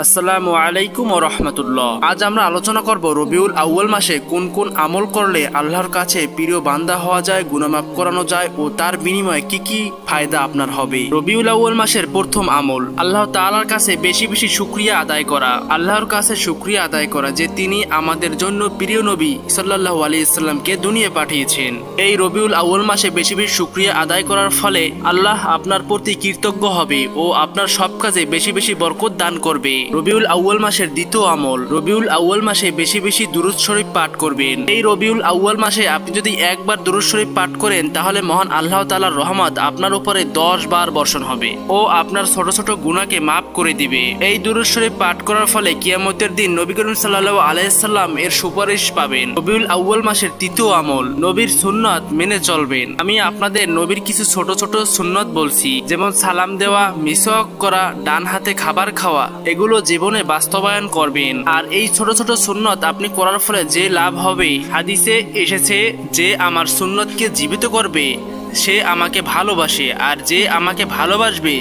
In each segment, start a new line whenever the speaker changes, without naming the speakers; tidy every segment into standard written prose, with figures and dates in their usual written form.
আসসালামু আলাইকুম ওয়া রাহমাতুল্লাহ। আজ আমরা আলোচনা করব রবিউল আউয়াল মাসে কোন কোন আমল করলে আল্লাহর কাছে প্রিয় বান্দা হওয়া যায়, গুনাহ মাফ করানো যায় ও তার বিনিময়ে কি কি ফায়দা আপনার হবে। রবিউল আউয়াল মাসের প্রথম আমল আল্লাহ তাআলার কাছে বেশি বেশি শুকরিয়া আদায় করা। আল্লাহর কাছে শুকরিয়া আদায় করা যে তিনি আমাদের জন্য প্রিয় নবী সাল্লাল্লাহু আলাইহি ওয়াসাল্লামকে দুনিয়ায় পাঠিয়েছেন। এই রবিউল আউয়াল মাসে বেশি বেশি শুকরিয়া আদায় করার ফলে আল্লাহ আপনার প্রতি কৃতজ্ঞ হবে ও আপনার সব কাজে বেশি বেশি বরকত দান করবে। রবিউল আউয়াল মাসের দ্বিতীয় আমল রবিউল আউয়াল মাসে বেশি বেশি দুরূদ শরীফ পাঠ করবেন। এই রবিউল আউয়াল মাসে আপনি যদি একবার দুরূদ শরীফ পাঠ করেন তাহলে মহান আল্লাহ তাআলার রহমত আপনার উপরে 10 বার বর্ষণ হবে ও আপনার ছোট ছোট গুনাহকে মাফ করে দিবে। এই দুরূদ শরীফ পাঠ করার ফলে কিয়ামতের দিন নবী করিম সাল্লাল্লাহু আলাইহি সাল্লাম এর সুপারিশ পাবেন। রবিউল আউয়াল মাসের তৃতীয় আমল নবীর সুন্নাত মেনে চলবেন। আমি আপনাদের নবীর কিছু ছোট ছোট সুন্নাত বলছি, যেমন সালাম দেওয়া, মিসওয়াক করা, ডান হাতে খাবার খাওয়া, এগুলো জীবনে বাস্তবায়ন করবেন। আর এই ছোট ছোট সুন্নত আপনি করার ফলে যে লাভ হবে, হাদিসে এসেছে যে আমার সুন্নতকে জীবিত করবে সে আমাকে ভালোবাসে, আর যে আমাকে ভালোবাসবে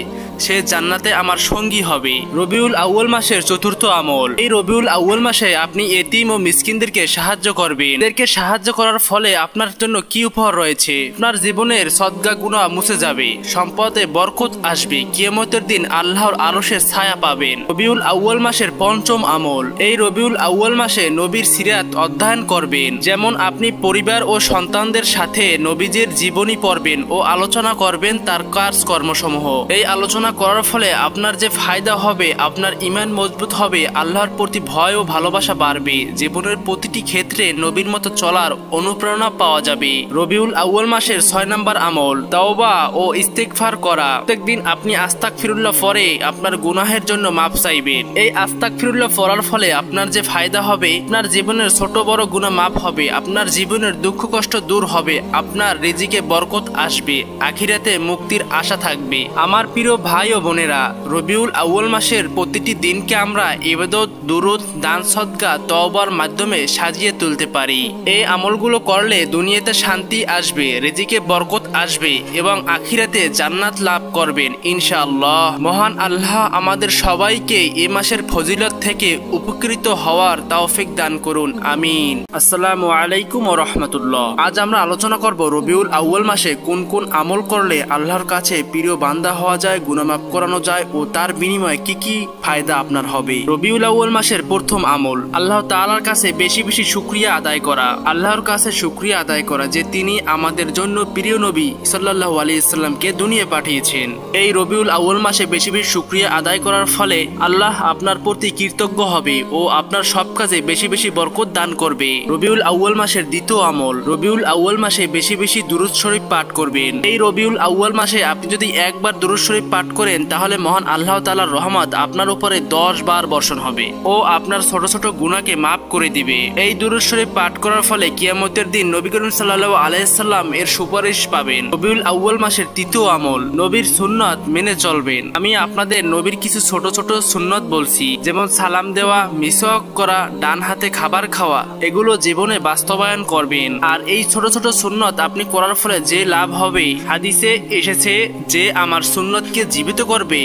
সে জান্নাতে আমার সঙ্গী হবে। রবিউল আউয়াল মাসের চতুর্থ আমল এই রবিউল আউয়াল মাসে আপনি এতিম ও মিসকিনদেরকে সাহায্য করবেন। এদেরকে সাহায্য করার ফলে আপনার জন্য কি উপহার রয়েছে, আপনার জীবনের সদকা গুনাহ মুছে যাবে, সম্পদে বরকত আসবে, কিয়ামতের দিন আল্লাহর আরশের ছায়া পাবেন। রবিউল আউয়াল মাসের পঞ্চম আমল এই রবিউল আউয়াল মাসে নবীর সিরাত অধ্যয়ন করবেন। যেমন আপনি পরিবার ও সন্তানদের সাথে নবীজির জীবনী পড়বেন ও আলোচনা করবেন তার কাজকর্মসমূহ। এই আলোচনা করার ফলে আপনার যে ফায়দা হবে, আপনার ঈমান মজবুত হবে, আল্লাহর প্রতি ভয় ও ভালোবাসা বাড়বে, জীবনের প্রতিটি ক্ষেত্রে নবীর মতো চলার অনুপ্রেরণা পাওয়া যাবে। রবিউল আউয়াল মাসের 6 নম্বর আমল তাওবা ও ইস্তিগফার করা। প্রত্যেকদিন আপনি আস্তাগফিরুল্লাহ পড়ে আপনার গুনাহের জন্য মাফ চাইবেন। এই আস্তাগফিরুল্লাহ পড়ার ফলে আপনার যে ফায়দা হবে, আপনার জীবনের ছোট বড় গুনাহ মাফ হবে, আপনার জীবনের দুঃখ কষ্ট দূর হবে, আপনার রিজিকে বরকত আসবে, আখিরাতে মুক্তির আশা থাকবে। আমার প্রিয় ভাই ও বোনেরা, রবিউল আউয়াল মাসের প্রতিটি দিনকে আমরা ইবাদত, দুরূদ, দান, সদকা, তওবার মাধ্যমে সাজিয়ে তুলতে পারি। এই আমলগুলো করলে দুনিয়াতে শান্তি আসবে, রিজিকে বরকত আসবে এবং আখিরাতে জান্নাত লাভ করবেন ইনশাআল্লাহ। মহান আল্লাহ আমাদের সবাইকে এই মাসের ফজিলত থেকে উপকৃত হওয়ার তৌফিক দান করুন, আমিন। আসসালামু আলাইকুম ওয়া রাহমাতুল্লাহ। আজ আমরা আলোচনা করব রবিউল আউয়াল মাসে কোন কোন আমল করলে আল্লাহর কাছে প্রিয় বান্দা হওয়া যায়, গুনাহ মাফ করানো যায় ও তার বিনিময়ে কি কি ফায়দা আপনার হবে। রবিউল আউয়াল মাসের প্রথম আমল আল্লাহ তাআলার কাছে বেশি বেশি শুকরিয়া আদায় করা। আল্লাহর কাছে শুকরিয়া আদায় করা যে তিনি আমাদের জন্য প্রিয় নবী সাল্লাল্লাহু আলাইহি ওয়াসাল্লামকে দুনিয়ায় পাঠিয়েছেন। এই রবিউল আউয়াল মাসে বেশি বেশি শুকরিয়া আদায় করার ফলে আল্লাহ আপনার প্রতি কৃতজ্ঞ হবে ও আপনার সব কাজে বেশি বেশি বরকত দান করবে। রবিউল আউয়াল মাসের দ্বিতীয় আমল রবিউল আউয়াল মাসে বেশি বেশি দুরূদ শরীফ পাঠ করবেন। এই রবিউল আউয়াল মাসে আপনি যদি একবার দুরূদ শরীফ পাঠ করেন তাহলে মহান আল্লাহ তাআলার রহমত আপনার উপরে 10 বার বর্ষণ হবে ও আপনার ছোট ছোট গুনাহকে মাফ করে দিবে। এই দুরূদ শরীফ পাঠ করার ফলে কিয়ামতের দিন নবী করিম সাল্লাল্লাহু আলাইহি সাল্লাম এর সুপারিশ পাবেন। রবিউল আউয়াল মাসের তৃতীয় আমল নবীর সুন্নাত মেনে চলবেন। আমি আপনাদের নবীর কিছু ছোট ছোট সুন্নাত বলছি, যেমন সালাম দেওয়া, মিসওয়াক করা, ডান হাতে খাবার খাওয়া, এগুলো জীবনে বাস্তবায়ন করবেন। আর এই ছোট ছোট সুন্নাত আপনি করার ফলে যে লাভ হবে, হাদিসে এসেছে যে আমার সুন্নতকে জীবিত করবে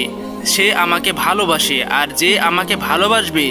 সে আমাকে ভালোবাসে, আর যে আমাকে ভালোবাসবে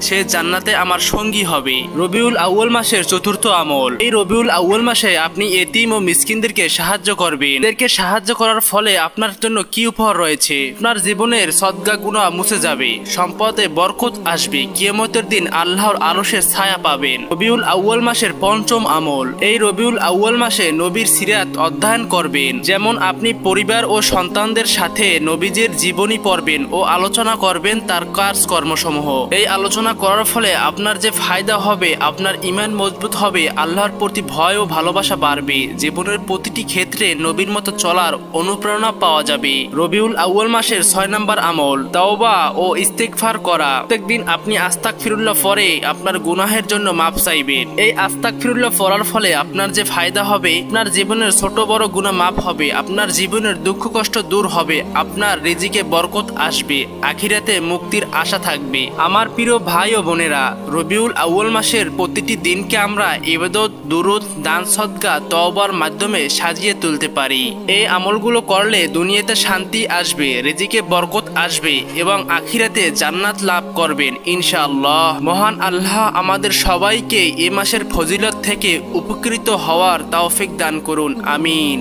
সে জান্নাতে আমার সঙ্গী হবে। রবিউল আউয়াল মাসের চতুর্থ আমল এই রবিউল আউয়াল মাসে আপনি এতিম ও মিসকিনদেরকে সাহায্য করবেন। এদেরকে সাহায্য করার ফলে আপনার জন্য কি উপহার রয়েছে, আপনার জীবনের সদকা গুনাহ মুছে যাবে, সম্পদে বরকত আসবে, কিয়ামতের দিন আল্লাহর আরশের ছায়া পাবেন। রবিউল আউয়াল মাসের পঞ্চম আমল এই রবিউল আউয়াল মাসে নবীর সিরাত অধ্যয়ন করবেন। যেমন আপনি পরিবার ও সন্তানদের সাথে নবীজির জীবনী পড়বেন ও আলোচনা করবেন তার কাজকর্মসমূহ। এই আলোচনা করার ফলে আপনার যে ফায়দা হবে, আপনার ঈমান মজবুত হবে, আল্লাহর প্রতি ভয় ও ভালোবাসা বাড়বে, জীবনের প্রতিটি ক্ষেত্রে নবীর মতো চলার অনুপ্রেরণা পাওয়া যাবে। রবিউল আউয়াল মাসের 6 নম্বর আমল তাওবা ও ইস্তিগফার করা। প্রত্যেকদিন আপনি আস্তাগফিরুল্লাহ পড়ে আপনার গুনাহের জন্য মাফ চাইবেন। এই আস্তাগফিরুল্লাহ পড়ার ফলে আপনার যে ফায়দা হবে, আপনার জীবনের ছোট বড় গুনাহ মাফ হবে, আপনার জীবনের দুঃখ কষ্ট দূর হবে, আপনার রিজিকে বরকত আসবে, আখিরাতে মুক্তির আশা থাকবে। আমার প্রিয় ভাই ভাই ও বোনেরা, রবিউল আউয়াল মাসের প্রতিটি দিনকে আমরা ইবাদত, দুরুদ, দান, সদকা, তওবার মাধ্যমে সাজিয়ে তুলতে পারি। এই আমলগুলো করলে দুনিয়াতে শান্তি আসবে, রিজিকে বরকত আসবে এবং আখিরাতে জান্নাত লাভ করবেন ইনশাআল্লাহ। মহান আল্লাহ আমাদের সবাইকে এই মাসের ফজিলত থেকে উপকৃত হওয়ার তৌফিক দান করুন, আমিন।